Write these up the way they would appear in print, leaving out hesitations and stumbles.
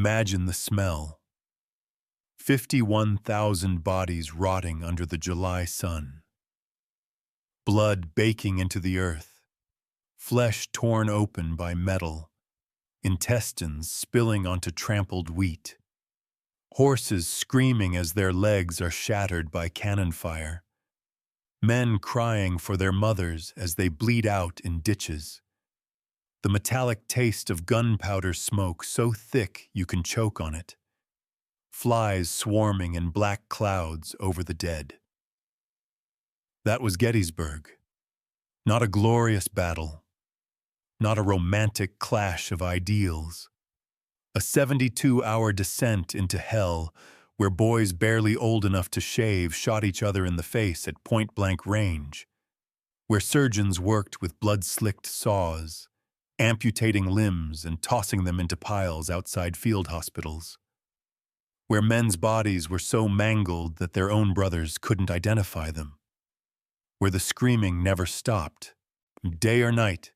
Imagine the smell. 51,000 bodies rotting under the July sun. Blood baking into the earth. Flesh torn open by metal. Intestines spilling onto trampled wheat. Horses screaming as their legs are shattered by cannon fire. Men crying for their mothers as they bleed out in ditches. The metallic taste of gunpowder smoke so thick you can choke on it. Flies swarming in black clouds over the dead. That was Gettysburg. Not a glorious battle. Not a romantic clash of ideals. A 72-hour descent into hell where boys barely old enough to shave shot each other in the face at point-blank range. Where surgeons worked with blood-slicked saws, amputating limbs and tossing them into piles outside field hospitals. Where men's bodies were so mangled that their own brothers couldn't identify them. Where the screaming never stopped, day or night,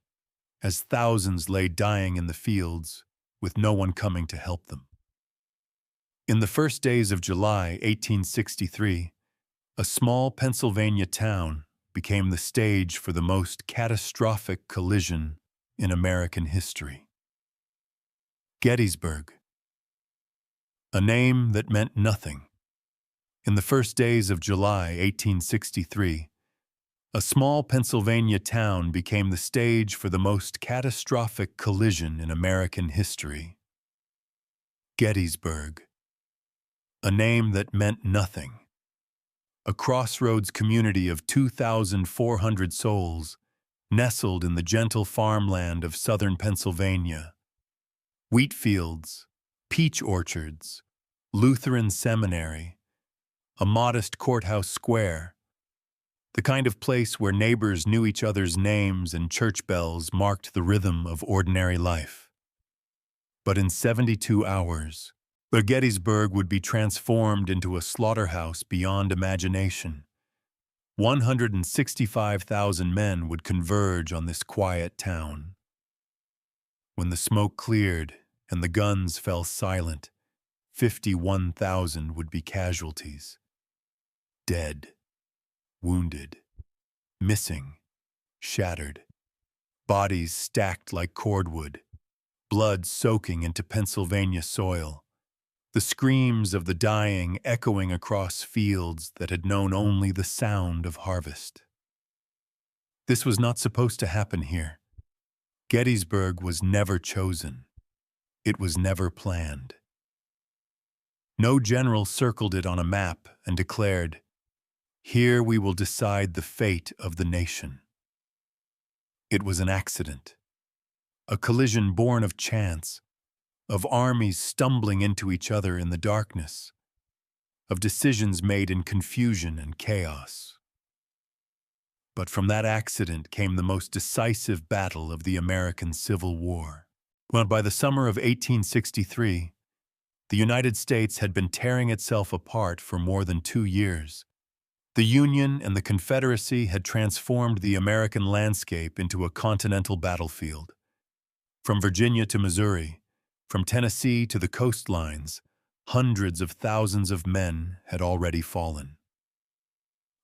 as thousands lay dying in the fields with no one coming to help them. In the first days of July 1863, a small Pennsylvania town became the stage for the most catastrophic collision in American history. Gettysburg. A name that meant nothing. In the first days of July 1863, a small Pennsylvania town became the stage for the most catastrophic collision in American history. Gettysburg. A name that meant nothing. A crossroads community of 2,400 souls, nestled in the gentle farmland of southern Pennsylvania. Wheat fields, peach orchards, Lutheran seminary, a modest courthouse square, the kind of place where neighbors knew each other's names and church bells marked the rhythm of ordinary life. But in 72 hours, the Gettysburg would be transformed into a slaughterhouse beyond imagination. 165,000 men would converge on this quiet town. When the smoke cleared and the guns fell silent, 51,000 would be casualties. Dead. Wounded, missing, shattered, bodies stacked like cordwood, blood soaking into Pennsylvania soil, the screams of the dying echoing across fields that had known only the sound of harvest. This was not supposed to happen here. Gettysburg was never chosen. It was never planned. No general circled it on a map and declared, "Here we will decide the fate of the nation." It was an accident, a collision born of chance, of armies stumbling into each other in the darkness, of decisions made in confusion and chaos. But from that accident came the most decisive battle of the American Civil War. Well, by the summer of 1863, the United States had been tearing itself apart for more than 2 years. The Union and the Confederacy had transformed the American landscape into a continental battlefield. From Virginia to Missouri, from Tennessee to the coastlines, hundreds of thousands of men had already fallen.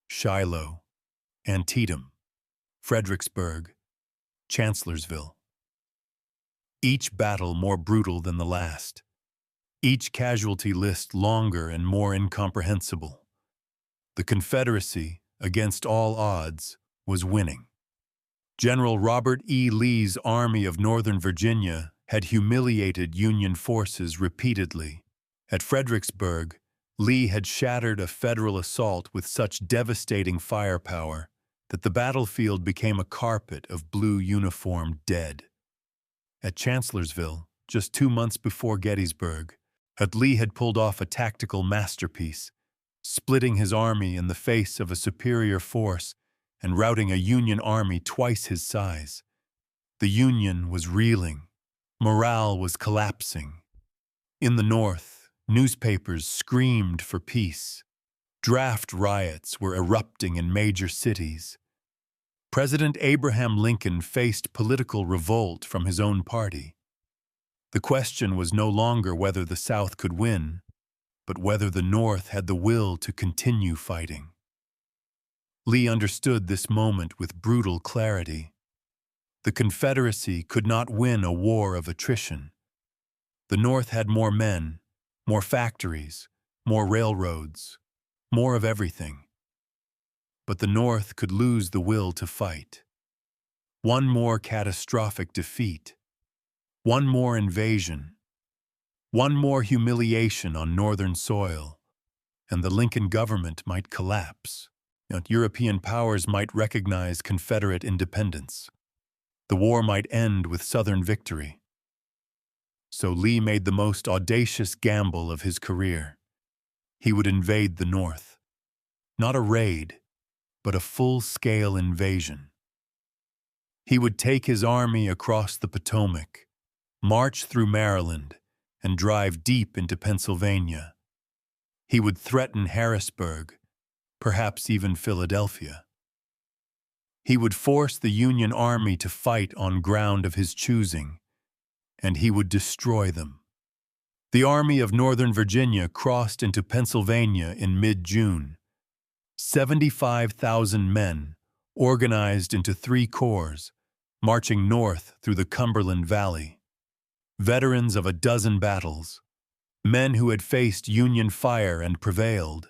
Shiloh, Antietam, Fredericksburg, Chancellorsville. Each battle more brutal than the last. Each casualty list longer and more incomprehensible. The Confederacy, against all odds, was winning. General Robert E. Lee's Army of Northern Virginia had humiliated Union forces repeatedly. At Fredericksburg, Lee had shattered a Federal assault with such devastating firepower that the battlefield became a carpet of blue uniformed dead. At Chancellorsville, just 2 months before Gettysburg, Lee had pulled off a tactical masterpiece, splitting his army in the face of a superior force and routing a Union army twice his size. The Union was reeling. Morale was collapsing. In the North, newspapers screamed for peace. Draft riots were erupting in major cities. President Abraham Lincoln faced political revolt from his own party. The question was no longer whether the South could win, but whether the North had the will to continue fighting. Lee understood this moment with brutal clarity. The Confederacy could not win a war of attrition. The North had more men, more factories, more railroads, more of everything. But the North could lose the will to fight. One more catastrophic defeat, one more invasion, one more humiliation on Northern soil, and the Lincoln government might collapse. European powers might recognize Confederate independence. The war might end with Southern victory. So Lee made the most audacious gamble of his career. He would invade the North. Not a raid, but a full-scale invasion. He would take his army across the Potomac, march through Maryland, and drive deep into Pennsylvania. He would threaten Harrisburg, perhaps even Philadelphia. He would force the Union Army to fight on ground of his choosing, and he would destroy them. The Army of Northern Virginia crossed into Pennsylvania in mid-June. 75,000 men, organized into 3 corps, marching north through the Cumberland Valley. Veterans of a dozen battles, men who had faced Union fire and prevailed,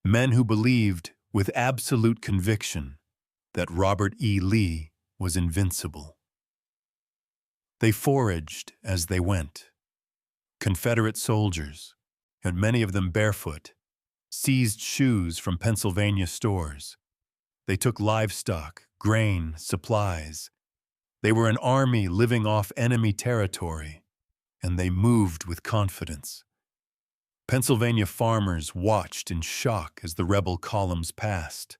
men who believed with absolute conviction that Robert E. Lee was invincible. They foraged as they went. Confederate soldiers, and many of them barefoot, seized shoes from Pennsylvania stores. They took livestock, grain, supplies. They were an army living off enemy territory, and they moved with confidence. Pennsylvania farmers watched in shock as the rebel columns passed.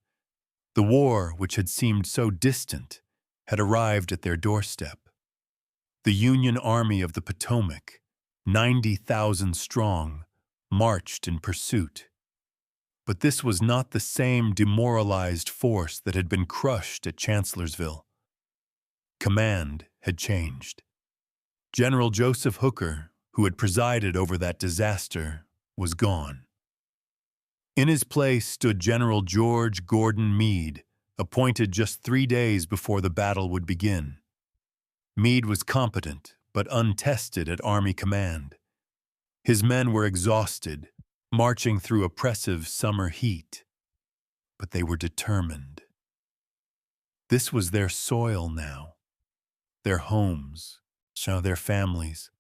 The war, which had seemed so distant, had arrived at their doorstep. The Union Army of the Potomac, 90,000 strong, marched in pursuit. But this was not the same demoralized force that had been crushed at Chancellorsville. Command had changed. General Joseph Hooker, who had presided over that disaster, was gone. In his place stood General George Gordon Meade, appointed just 3 days before the battle would begin. Meade was competent, but untested at Army command. His men were exhausted, marching through oppressive summer heat. But they were determined. This was their soil now, their homes, their families.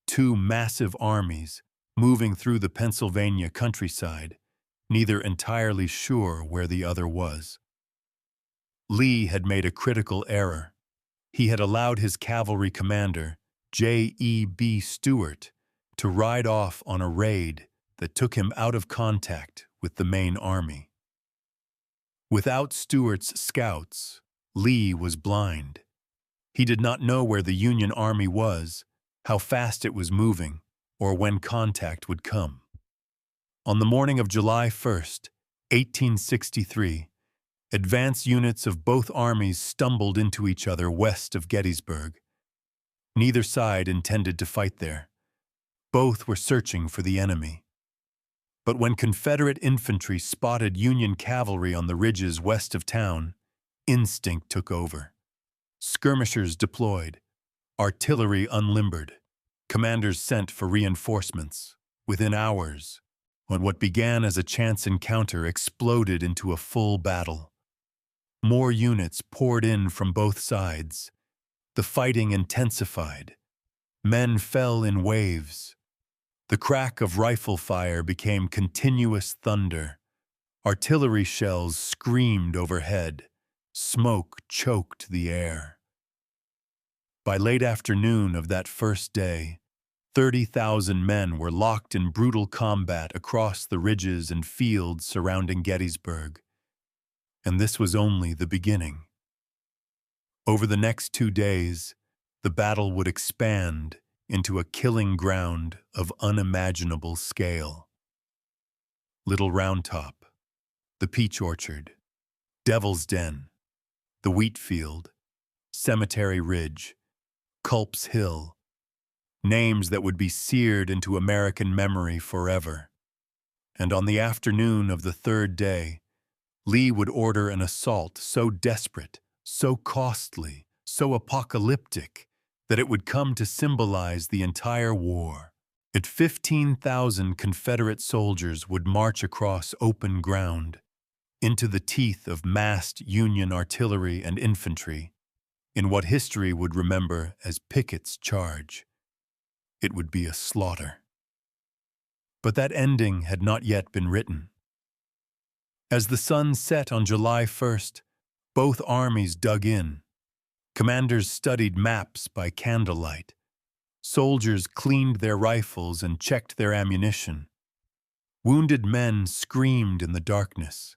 2 massive armies moving through the Pennsylvania countryside, neither entirely sure where the other was. Lee had made a critical error. He had allowed his cavalry commander, J.E.B. Stuart, to ride off on a raid that took him out of contact with the main army. Without Stuart's scouts, Lee was blind. He did not know where the Union Army was, how fast it was moving, or when contact would come. On the morning of July 1st, 1863, advance units of both armies stumbled into each other west of Gettysburg. Neither side intended to fight there. Both were searching for the enemy. But when Confederate infantry spotted Union cavalry on the ridges west of town, instinct took over. Skirmishers deployed, artillery unlimbered, commanders sent for reinforcements. Within hours, when what began as a chance encounter exploded into a full battle. More units poured in from both sides. The fighting intensified. Men fell in waves. The crack of rifle fire became continuous thunder. Artillery shells screamed overhead. Smoke choked the air. By late afternoon of that first day, 30,000 men were locked in brutal combat across the ridges and fields surrounding Gettysburg. And this was only the beginning. Over the next 2 days, the battle would expand into a killing ground of unimaginable scale. Little Round Top, the Peach Orchard, Devil's Den, the Wheat Field, Cemetery Ridge, Culp's Hill, names that would be seared into American memory forever. And on the afternoon of the third day, Lee would order an assault so desperate, so costly, so apocalyptic, that it would come to symbolize the entire war. 15,000 Confederate soldiers would march across open ground, into the teeth of massed Union artillery and infantry, in what history would remember as Pickett's charge. It would be a slaughter. But that ending had not yet been written. As the sun set on July 1st, both armies dug in. Commanders studied maps by candlelight. Soldiers cleaned their rifles and checked their ammunition. Wounded men screamed in the darkness,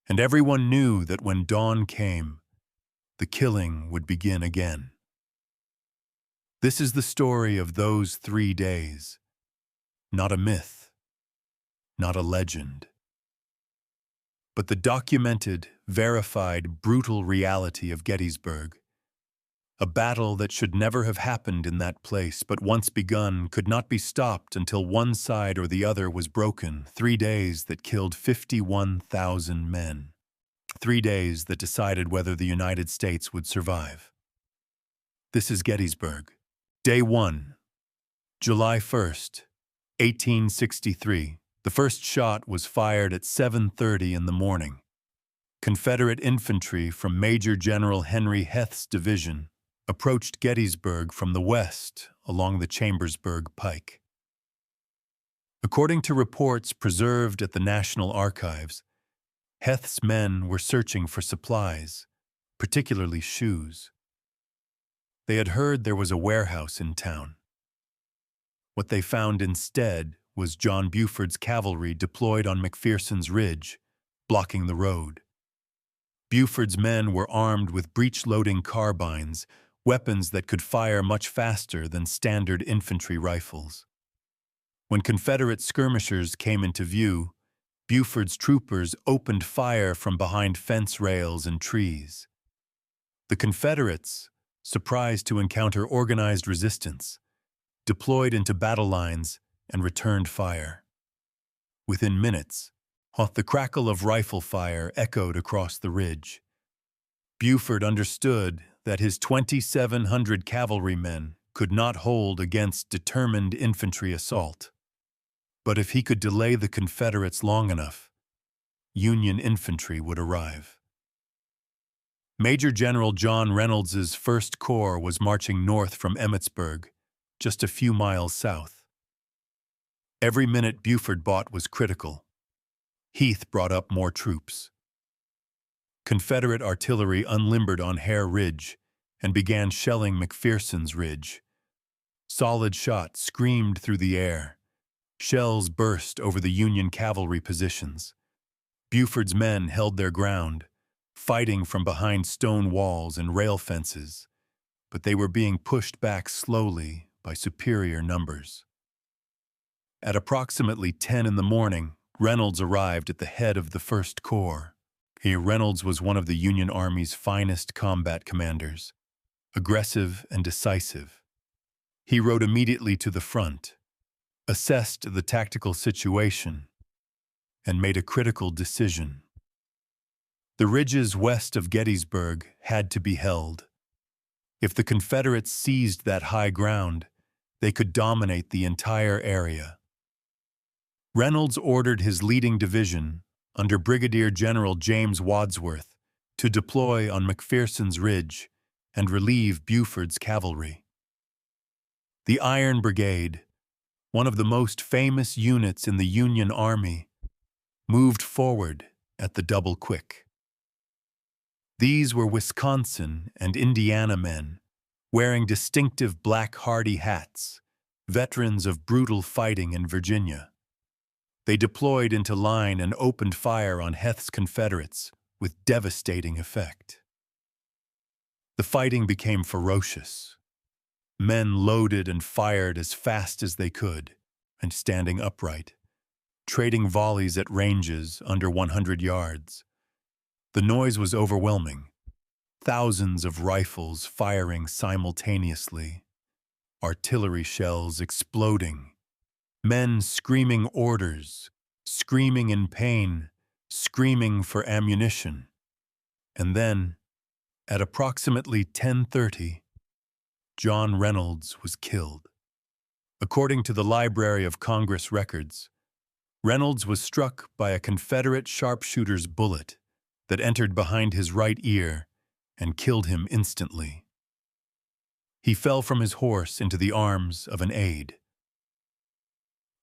and everyone knew that when dawn came, the killing would begin again. This is the story of those 3 days, not a myth, not a legend, but the documented, verified, brutal reality of Gettysburg. A battle that should never have happened in that place, but once begun, could not be stopped until one side or the other was broken. 3 days that killed 51,000 men. 3 days that decided whether the United States would survive. This is Gettysburg. Day 1, July 1st, 1863. The first shot was fired at 7:30 in the morning. Confederate infantry from Major General Henry Heth's division approached Gettysburg from the west along the Chambersburg Pike. According to reports preserved at the National Archives, Heth's men were searching for supplies, particularly shoes. They had heard there was a warehouse in town. What they found instead was John Buford's cavalry deployed on McPherson's Ridge, blocking the road. Buford's men were armed with breech-loading carbines, weapons that could fire much faster than standard infantry rifles. When Confederate skirmishers came into view, Buford's troopers opened fire from behind fence rails and trees. The Confederates, surprised to encounter organized resistance, deployed into battle lines and returned fire. Within minutes, the crackle of rifle fire echoed across the ridge. Buford understood that his 2,700 cavalrymen could not hold against determined infantry assault. But if he could delay the Confederates long enough, Union infantry would arrive. Major General John Reynolds's 1st Corps was marching north from Emmetsburg, just a few miles south. Every minute Buford bought was critical. Heath brought up more troops. Confederate artillery unlimbered on Hare Ridge and began shelling McPherson's Ridge. Solid shots screamed through the air. Shells burst over the Union cavalry positions. Buford's men held their ground, fighting from behind stone walls and rail fences, but they were being pushed back slowly by superior numbers. At approximately 10 in the morning, Reynolds arrived at the head of the 1st Corps. Reynolds was one of the Union Army's finest combat commanders, aggressive and decisive. He rode immediately to the front, assessed the tactical situation, and made a critical decision. The ridges west of Gettysburg had to be held. If the Confederates seized that high ground, they could dominate the entire area. Reynolds ordered his leading division, under Brigadier General James Wadsworth, to deploy on McPherson's Ridge and relieve Buford's cavalry. The Iron Brigade, one of the most famous units in the Union Army, moved forward at the double quick. These were Wisconsin and Indiana men, wearing distinctive black hardy hats, veterans of brutal fighting in Virginia. They deployed into line and opened fire on Heth's Confederates with devastating effect. The fighting became ferocious. Men loaded and fired as fast as they could, and standing upright, trading volleys at ranges under 100 yards. The noise was overwhelming, thousands of rifles firing simultaneously. artillery shells exploding, men screaming orders, screaming in pain, screaming for ammunition. And then, at approximately 10:30, John Reynolds was killed. According to the Library of Congress records, Reynolds was struck by a Confederate sharpshooter's bullet that entered behind his right ear and killed him instantly. He fell from his horse into the arms of an aide.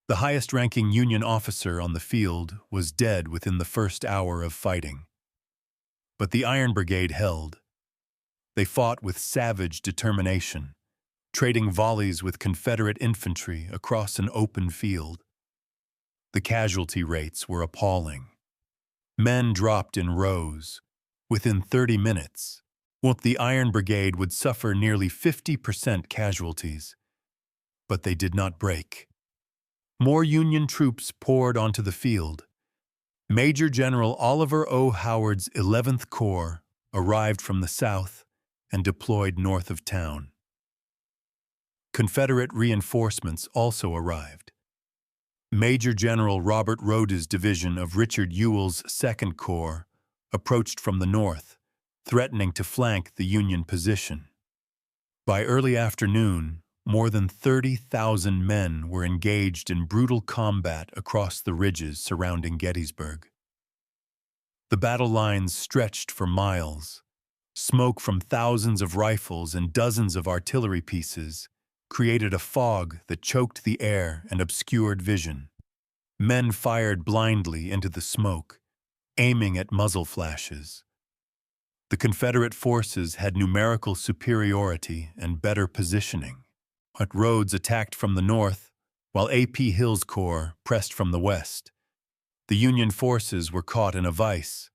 The highest-ranking Union officer on the field was dead within the first hour of fighting. But the Iron Brigade held. They fought with savage determination, trading volleys with Confederate infantry across an open field. The casualty rates were appalling. Men dropped in rows. Within 30 minutes, the Iron Brigade would suffer nearly 50% casualties. But they did not break. More Union troops poured onto the field. Major General Oliver O. Howard's 11th Corps arrived from the south and deployed north of town. Confederate reinforcements also arrived. Major General Robert Rodes' division of Richard Ewell's 2nd Corps approached from the north, threatening to flank the Union position. By early afternoon, more than 30,000 men were engaged in brutal combat across the ridges surrounding Gettysburg. The battle lines stretched for miles. Smoke from thousands of rifles and dozens of artillery pieces created a fog that choked the air and obscured vision. Men fired blindly into the smoke, aiming at muzzle flashes. The Confederate forces had numerical superiority and better positioning. But Rodes attacked from the north, while A.P. Hill's corps pressed from the west. The Union forces were caught in a vise.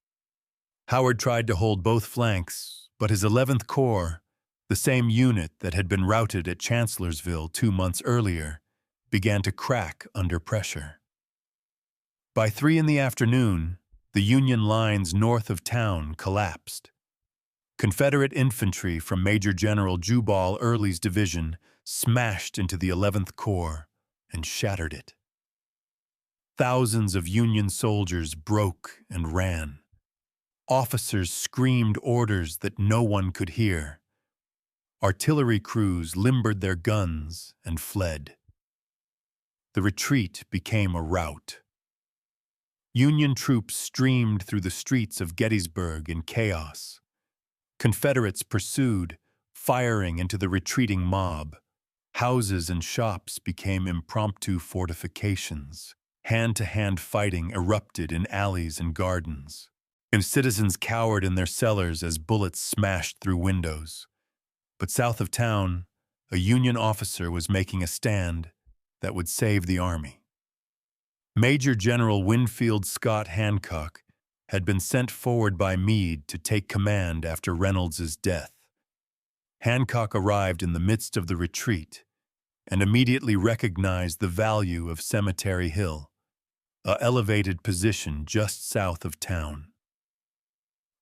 Howard tried to hold both flanks, but his 11th Corps, the same unit that had been routed at Chancellorsville 2 months earlier, began to crack under pressure. By 3 in the afternoon, the Union lines north of town collapsed. Confederate infantry from Major General Jubal Early's division smashed into the 11th Corps and shattered it. Thousands of Union soldiers broke and ran. Officers screamed orders that no one could hear. Artillery crews limbered their guns and fled. The retreat became a rout. Union troops streamed through the streets of Gettysburg in chaos. Confederates pursued, firing into the retreating mob. Houses and shops became impromptu fortifications. Hand-to-hand fighting erupted in alleys and gardens. And citizens cowered in their cellars as bullets smashed through windows. But south of town, a Union officer was making a stand that would save the army. Major General Winfield Scott Hancock had been sent forward by Meade to take command after Reynolds's death. Hancock arrived in the midst of the retreat and immediately recognized the value of Cemetery Hill, an elevated position just south of town.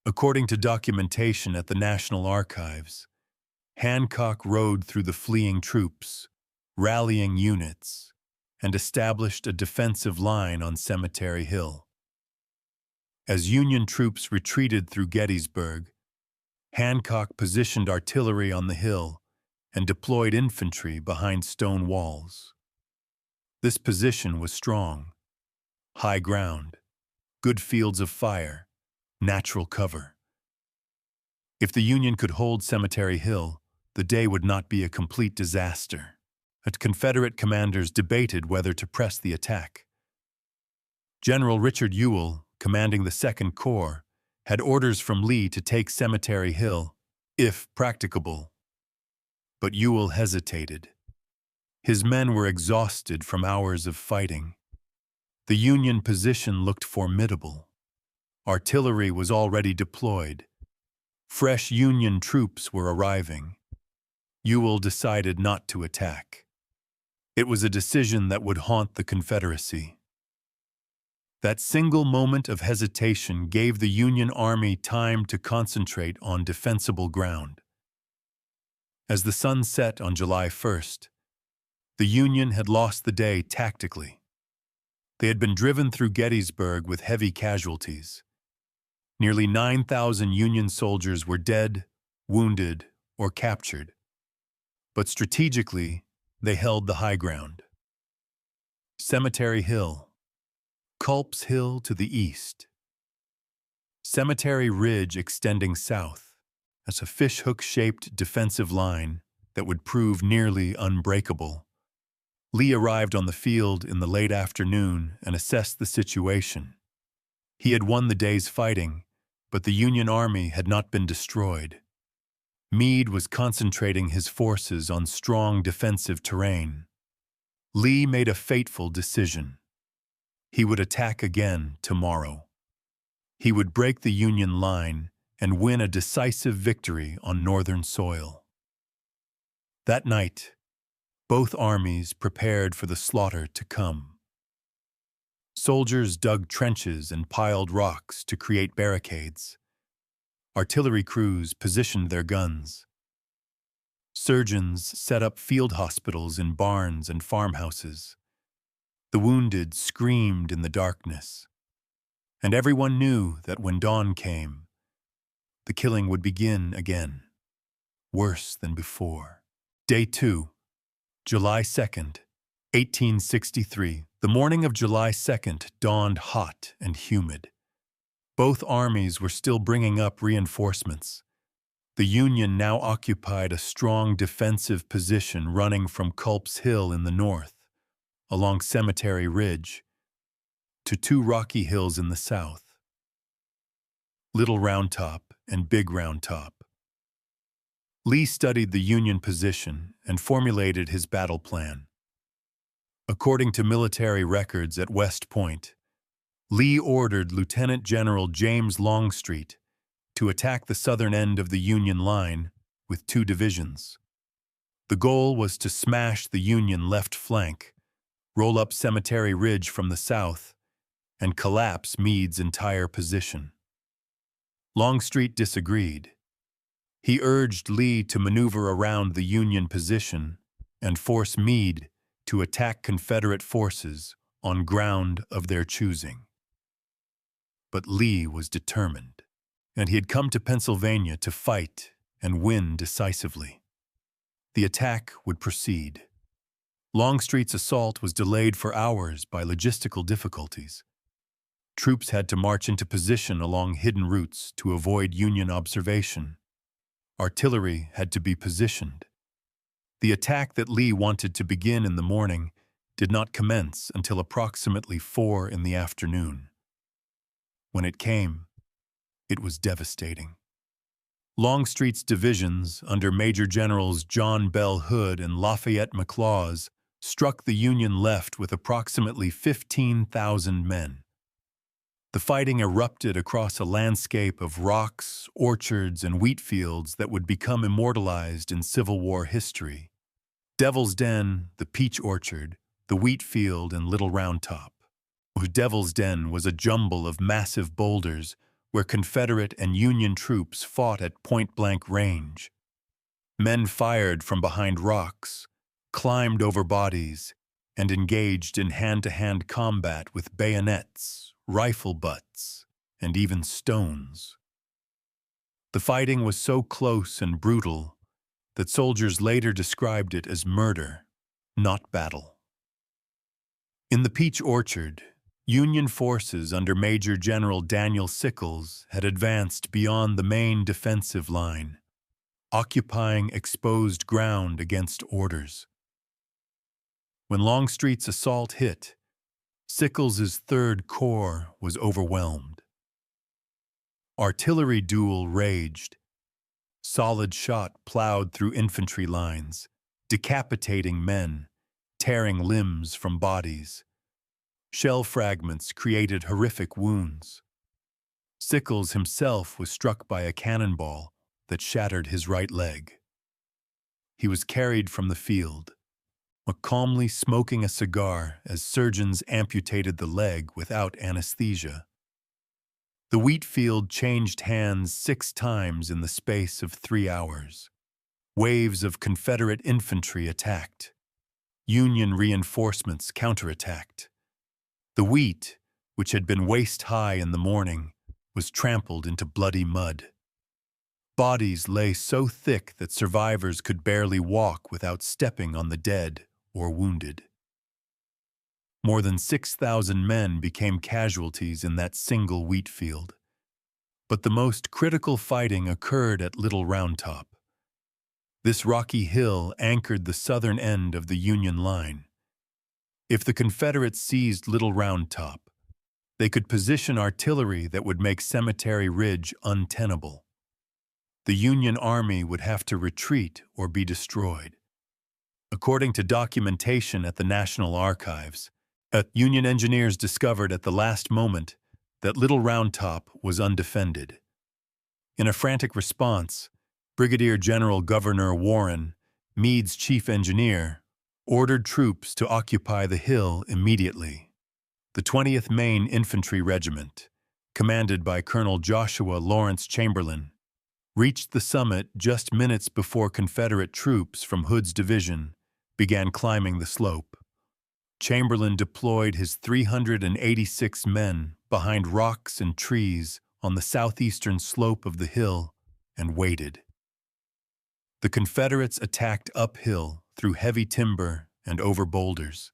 According to documentation at the National Archives, Hancock rode through the fleeing troops, rallying units, and established a defensive line on Cemetery Hill. As Union troops retreated through Gettysburg, Hancock positioned artillery on the hill and deployed infantry behind stone walls. This position was strong, high ground, good fields of fire, natural cover. If the Union could hold Cemetery Hill, the day would not be a complete disaster. But Confederate commanders debated whether to press the attack. General Richard Ewell, commanding the 2nd Corps, had orders from Lee to take Cemetery Hill, if practicable. But Ewell hesitated. His men were exhausted from hours of fighting. The Union position looked formidable. Artillery was already deployed. Fresh Union troops were arriving. Ewell decided not to attack. It was a decision that would haunt the Confederacy. That single moment of hesitation gave the Union Army time to concentrate on defensible ground. As the sun set on July 1st, the Union had lost the day tactically. They had been driven through Gettysburg with heavy casualties. Nearly 9,000 Union soldiers were dead, wounded, or captured. But strategically, they held the high ground. Cemetery Hill, Culp's Hill to the east. Cemetery Ridge extending south as a fishhook-shaped defensive line that would prove nearly unbreakable. Lee arrived on the field in the late afternoon and assessed the situation. He had won the day's fighting, but the Union Army had not been destroyed. Meade was concentrating his forces on strong defensive terrain. Lee made a fateful decision. He would attack again tomorrow. He would break the Union line and win a decisive victory on Northern soil. That night, both armies prepared for the slaughter to come. Soldiers dug trenches and piled rocks to create barricades. Artillery crews positioned their guns. Surgeons set up field hospitals in barns and farmhouses. The wounded screamed in the darkness. And everyone knew that when dawn came, the killing would begin again, worse than before. Day 2, July 2nd, 1863. The morning of July 2nd dawned hot and humid. Both armies were still bringing up reinforcements. The Union now occupied a strong defensive position running from Culp's Hill in the north, along Cemetery Ridge, to two rocky hills in the south, Little Round Top and Big Round Top. Lee studied the Union position and formulated his battle plan. According to military records at West Point, Lee ordered Lieutenant General James Longstreet to attack the southern end of the Union line with 2 divisions. The goal was to smash the Union left flank, roll up Cemetery Ridge from the south, and collapse Meade's entire position. Longstreet disagreed. He urged Lee to maneuver around the Union position and force Meade to attack Confederate forces on ground of their choosing. But Lee was determined, and he had come to Pennsylvania to fight and win decisively. The attack would proceed. Longstreet's assault was delayed for hours by logistical difficulties. Troops had to march into position along hidden routes to avoid Union observation. Artillery had to be positioned. The attack that Lee wanted to begin in the morning did not commence until approximately 4 in the afternoon. When it came, it was devastating. Longstreet's divisions, under Major Generals John Bell Hood and Lafayette McLaws, struck the Union left with approximately 15,000 men. The fighting erupted across a landscape of rocks, orchards, and wheat fields that would become immortalized in Civil War history. Devil's Den, the Peach Orchard, the Wheat Field, and Little Round Top. Devil's Den was a jumble of massive boulders where Confederate and Union troops fought at point-blank range. Men fired from behind rocks, climbed over bodies, and engaged in hand-to-hand combat with bayonets, rifle butts, and even stones. The fighting was so close and brutal that soldiers later described it as murder, not battle. In the Peach Orchard, Union forces under Major General Daniel Sickles had advanced beyond the main defensive line, occupying exposed ground against orders. When Longstreet's assault hit, Sickles's 3rd Corps was overwhelmed. Artillery duel raged. Solid shot plowed through infantry lines, decapitating men, tearing limbs from bodies. Shell fragments created horrific wounds. Sickles himself was struck by a cannonball that shattered his right leg. He was carried from the field, calmly smoking a cigar as surgeons amputated the leg without anesthesia. The wheat field changed hands 6 times in the space of 3 hours. Waves of Confederate infantry attacked. Union reinforcements counterattacked. The wheat, which had been waist-high in the morning, was trampled into bloody mud. Bodies lay so thick that survivors could barely walk without stepping on the dead or wounded. More than 6,000 men became casualties in that single wheat field. But the most critical fighting occurred at Little Round Top. This rocky hill anchored the southern end of the Union line. If the Confederates seized Little Round Top, they could position artillery that would make Cemetery Ridge untenable. The Union Army would have to retreat or be destroyed. According to documentation at the National Archives, Union engineers discovered at the last moment that Little Round Top was undefended. In a frantic response, Brigadier General Governor Warren, Meade's chief engineer, ordered troops to occupy the hill immediately. The 20th Maine Infantry Regiment, commanded by Colonel Joshua Lawrence Chamberlain, reached the summit just minutes before Confederate troops from Hood's division began climbing the slope. Chamberlain deployed his 386 men behind rocks and trees on the southeastern slope of the hill and waited. The Confederates attacked uphill through heavy timber and over boulders.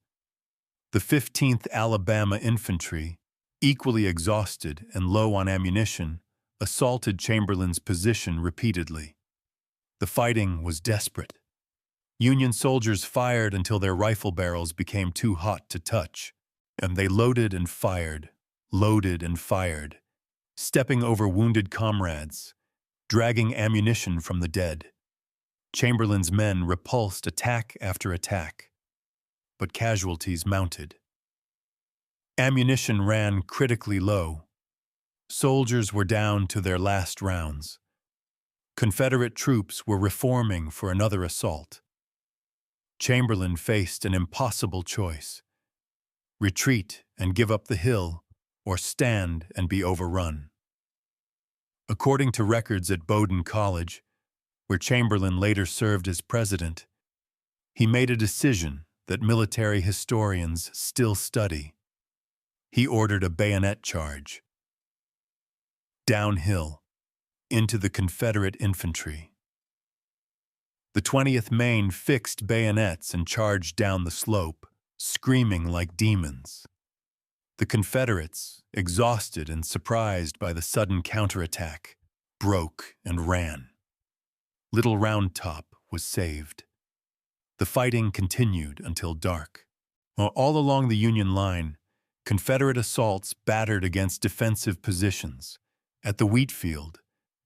The 15th Alabama Infantry, equally exhausted and low on ammunition, assaulted Chamberlain's position repeatedly. The fighting was desperate. Union soldiers fired until their rifle barrels became too hot to touch, and they loaded and fired, stepping over wounded comrades, dragging ammunition from the dead. Chamberlain's men repulsed attack after attack, but casualties mounted. Ammunition ran critically low. Soldiers were down to their last rounds. Confederate troops were reforming for another assault. Chamberlain faced an impossible choice: retreat and give up the hill, or stand and be overrun. According to records at Bowdoin College, where Chamberlain later served as president, he made a decision that military historians still study. He ordered a bayonet charge. Downhill, into the Confederate infantry. The 20th Maine fixed bayonets and charged down the slope, screaming like demons. The Confederates, exhausted and surprised by the sudden counterattack, broke and ran. Little Round Top was saved. The fighting continued until dark. All along the Union line, Confederate assaults battered against defensive positions, at the wheat field,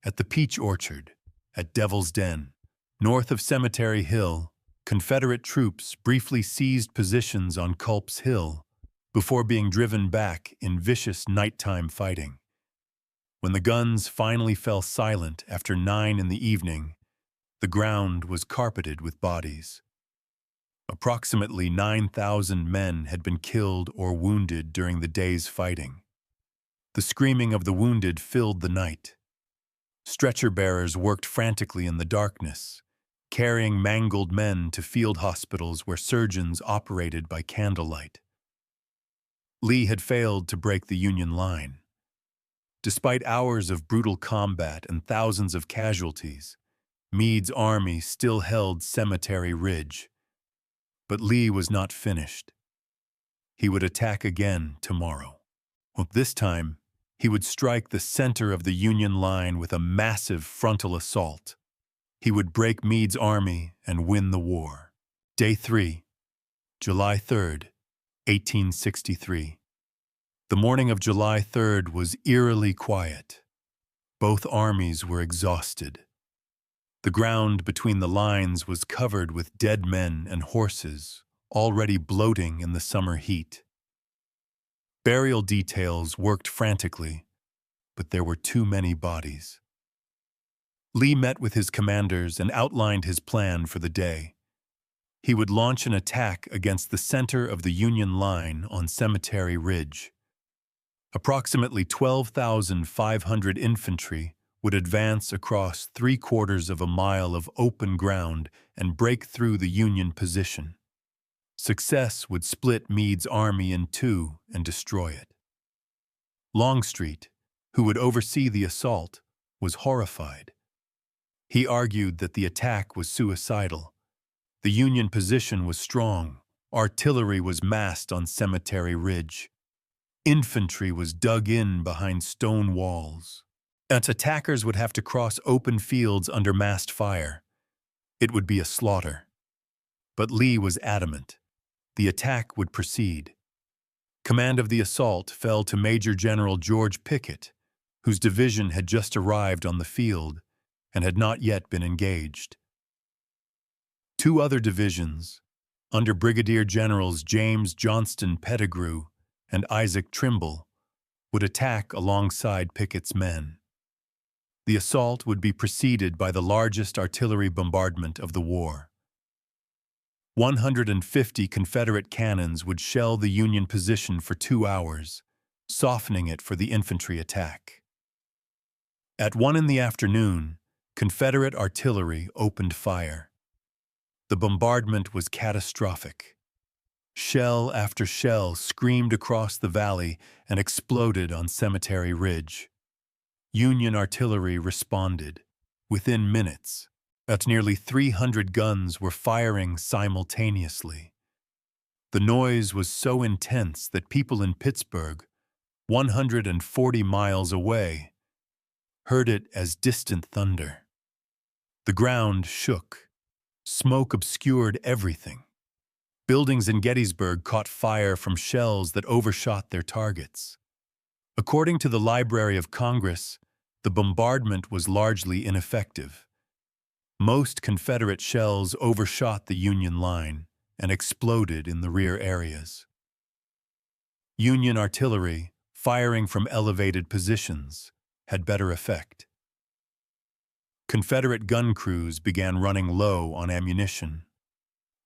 at the peach orchard, at Devil's Den. North of Cemetery Hill, Confederate troops briefly seized positions on Culp's Hill before being driven back in vicious nighttime fighting. When the guns finally fell silent after 9 in the evening, the ground was carpeted with bodies. Approximately 9,000 men had been killed or wounded during the day's fighting. The screaming of the wounded filled the night. Stretcher bearers worked frantically in the darkness, carrying mangled men to field hospitals where surgeons operated by candlelight. Lee had failed to break the Union line. Despite hours of brutal combat and thousands of casualties, Meade's army still held Cemetery Ridge. But Lee was not finished. He would attack again tomorrow. This time, he would strike the center of the Union line with a massive frontal assault. He would break Meade's army and win the war. Day 3, July 3rd, 1863. The morning of July 3rd was eerily quiet. Both armies were exhausted. The ground between the lines was covered with dead men and horses, already bloating in the summer heat. Burial details worked frantically, but there were too many bodies. Lee met with his commanders and outlined his plan for the day. He would launch an attack against the center of the Union line on Cemetery Ridge. Approximately 12,500 infantry would advance across 3/4 of a mile of open ground and break through the Union position. Success would split Meade's army in two and destroy it. Longstreet, who would oversee the assault, was horrified. He argued that the attack was suicidal. The Union position was strong. Artillery was massed on Cemetery Ridge. Infantry was dug in behind stone walls. Its attackers would have to cross open fields under massed fire. It would be a slaughter. But Lee was adamant. The attack would proceed. Command of the assault fell to Major General George Pickett, whose division had just arrived on the field and had not yet been engaged. Two other divisions, under Brigadier Generals James Johnston Pettigrew and Isaac Trimble, would attack alongside Pickett's men. The assault would be preceded by the largest artillery bombardment of the war. 150 Confederate cannons would shell the Union position for 2 hours, softening it for the infantry attack. At 1 in the afternoon, Confederate artillery opened fire. The bombardment was catastrophic. Shell after shell screamed across the valley and exploded on Cemetery Ridge. Union artillery responded. Within minutes, nearly 300 guns were firing simultaneously. The noise was so intense that people in Pittsburgh, 140 miles away, heard it as distant thunder. The ground shook. Smoke obscured everything. Buildings in Gettysburg caught fire from shells that overshot their targets. According to the Library of Congress, the bombardment was largely ineffective. Most Confederate shells overshot the Union line and exploded in the rear areas. Union artillery, firing from elevated positions, had better effect. Confederate gun crews began running low on ammunition.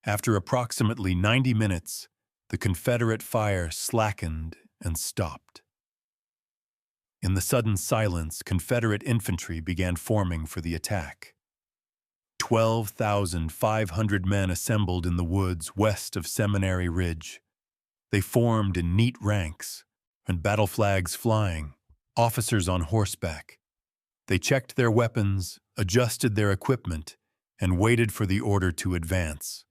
After approximately 90 minutes, the Confederate fire slackened and stopped. In the sudden silence, Confederate infantry began forming for the attack. 12,500 men assembled in the woods west of Seminary Ridge. They formed in neat ranks, and battle flags flying, officers on horseback. They checked their weapons, adjusted their equipment, and waited for the order to advance.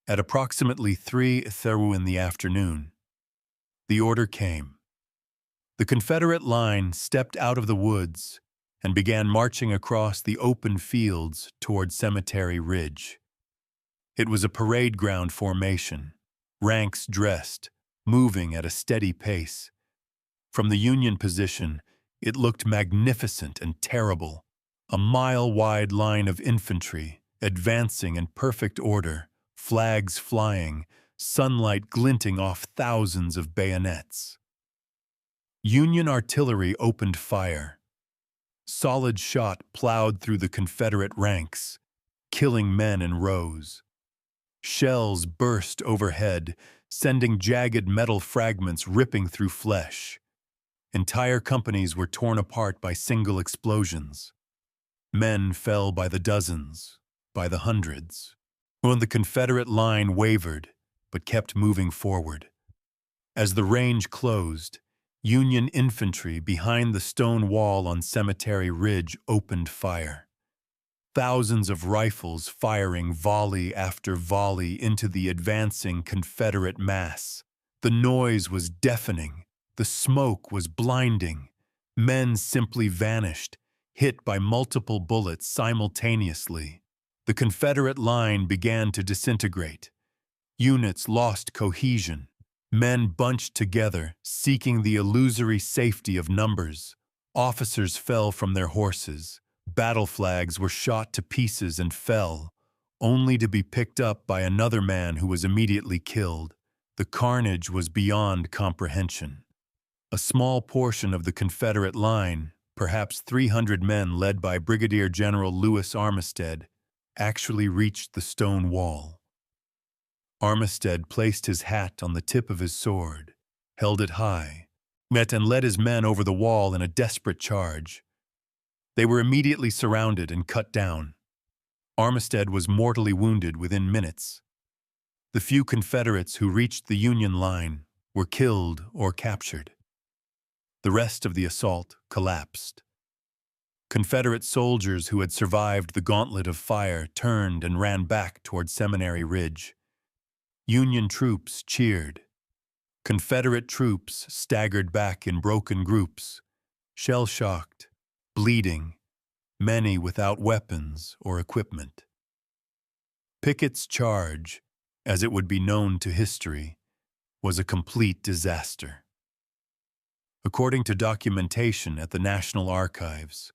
At approximately 3:30 in the afternoon, the order came. The Confederate line stepped out of the woods and began marching across the open fields toward Cemetery Ridge. It was a parade ground formation, ranks dressed, moving at a steady pace. From the Union position, it looked magnificent and terrible, a mile-wide line of infantry advancing in perfect order, flags flying, sunlight glinting off thousands of bayonets. Union artillery opened fire. Solid shot plowed through the Confederate ranks, killing men in rows. Shells burst overhead, sending jagged metal fragments ripping through flesh. Entire companies were torn apart by single explosions. Men fell by the dozens, by the hundreds. When the Confederate line wavered, but kept moving forward. As the range closed, Union infantry behind the stone wall on Cemetery Ridge opened fire. Thousands of rifles firing volley after volley into the advancing Confederate mass. The noise was deafening. The smoke was blinding. Men simply vanished, hit by multiple bullets simultaneously. The Confederate line began to disintegrate. Units lost cohesion. Men bunched together, seeking the illusory safety of numbers. Officers fell from their horses. Battle flags were shot to pieces and fell, only to be picked up by another man who was immediately killed. The carnage was beyond comprehension. A small portion of the Confederate line, perhaps 300 men led by Brigadier General Lewis Armistead, actually reached the stone wall. Armistead placed his hat on the tip of his sword, held it high, and led his men over the wall in a desperate charge. They were immediately surrounded and cut down. Armistead was mortally wounded within minutes. The few Confederates who reached the Union line were killed or captured. The rest of the assault collapsed. Confederate soldiers who had survived the gauntlet of fire turned and ran back toward Seminary Ridge. Union troops cheered. Confederate troops staggered back in broken groups, shell-shocked, bleeding, many without weapons or equipment. Pickett's charge, as it would be known to history, was a complete disaster. According to documentation at the National Archives,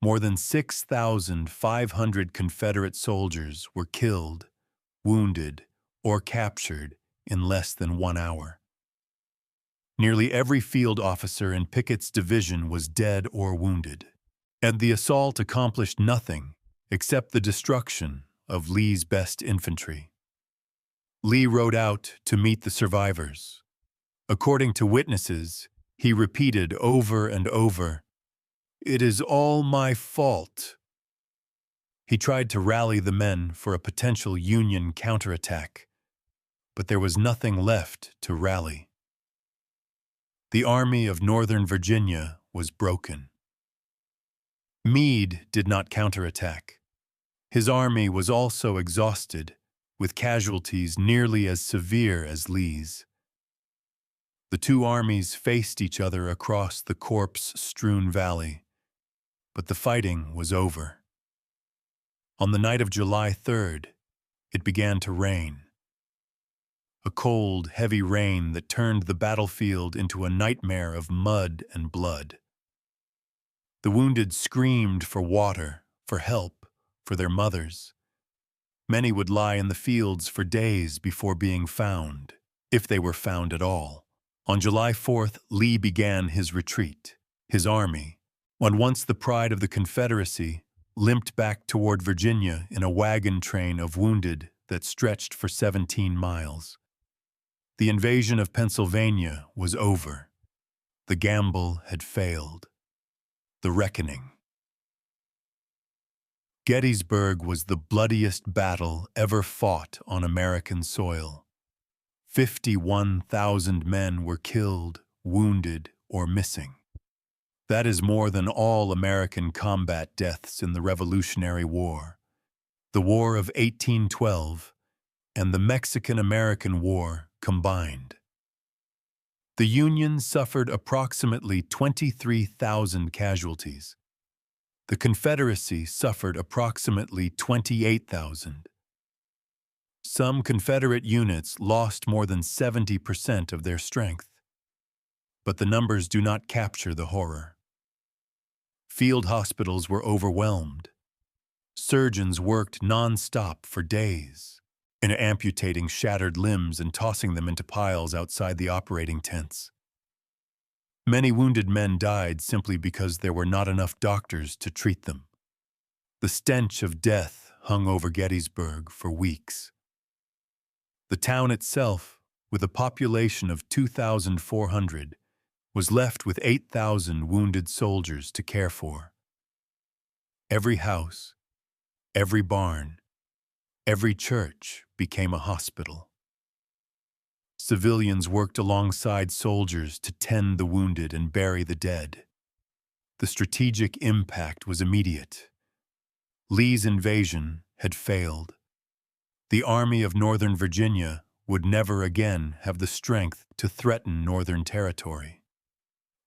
more than 6,500 Confederate soldiers were killed, wounded, or captured in less than 1 hour. Nearly every field officer in Pickett's division was dead or wounded, and the assault accomplished nothing except the destruction of Lee's best infantry. Lee rode out to meet the survivors. According to witnesses, he repeated over and over, "It is all my fault." He tried to rally the men for a potential Union counterattack, but there was nothing left to rally. The Army of Northern Virginia was broken. Meade did not counterattack. His army was also exhausted, with casualties nearly as severe as Lee's. The two armies faced each other across the corpse-strewn valley, but the fighting was over. On the night of July 3rd, it began to rain. A cold, heavy rain that turned the battlefield into a nightmare of mud and blood. The wounded screamed for water, for help, for their mothers. Many would lie in the fields for days before being found, if they were found at all. On July 4th, Lee began his retreat. His army, when once the pride of the Confederacy, limped back toward Virginia in a wagon train of wounded that stretched for 17 miles. The invasion of Pennsylvania was over. The gamble had failed. The reckoning. Gettysburg was the bloodiest battle ever fought on American soil. 51,000 men were killed, wounded, or missing. That is more than all American combat deaths in the Revolutionary War, the War of 1812, and the Mexican-American War combined. The Union suffered approximately 23,000 casualties. The Confederacy suffered approximately 28,000. Some Confederate units lost more than 70% of their strength. But the numbers do not capture the horror. Field hospitals were overwhelmed. Surgeons worked non-stop for days, amputating shattered limbs and tossing them into piles outside the operating tents. Many wounded men died simply because there were not enough doctors to treat them. The stench of death hung over Gettysburg for weeks. The town itself, with a population of 2,400, was left with 8,000 wounded soldiers to care for. Every house, every barn, every church became a hospital. Civilians worked alongside soldiers to tend the wounded and bury the dead. The strategic impact was immediate. Lee's invasion had failed. The Army of Northern Virginia would never again have the strength to threaten Northern territory.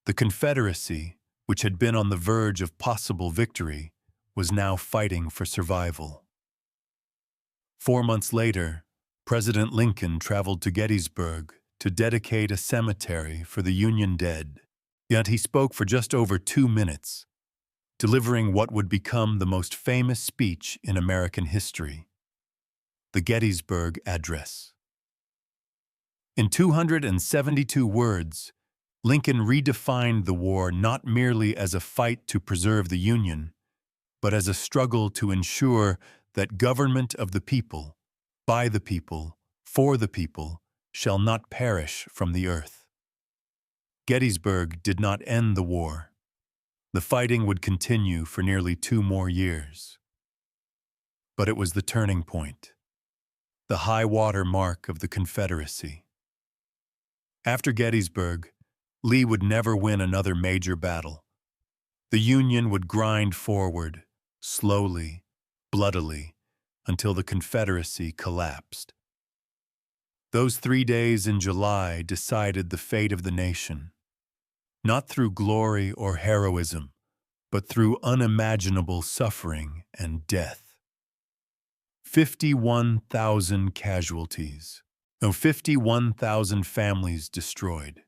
The Confederacy, which had been on the verge of possible victory, was now fighting for survival. 4 months later, President Lincoln traveled to Gettysburg to dedicate a cemetery for the Union dead. Yet he spoke for just over 2 minutes, delivering what would become the most famous speech in American history, the Gettysburg Address. In 272 words, Lincoln redefined the war not merely as a fight to preserve the Union, but as a struggle to ensure that government of the people, by the people, for the people, shall not perish from the earth. Gettysburg did not end the war. The fighting would continue for nearly 2 more years. But it was the turning point, the high water mark of the Confederacy. After Gettysburg, Lee would never win another major battle. The Union would grind forward, slowly, bloodily, until the Confederacy collapsed. Those 3 days in July decided the fate of the nation, not through glory or heroism, but through unimaginable suffering and death. 51,000 casualties. 51,000 families destroyed.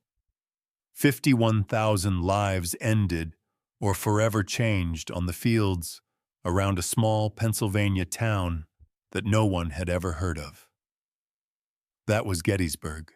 51,000 lives ended or forever changed on the fields around a small Pennsylvania town that no one had ever heard of. That was Gettysburg.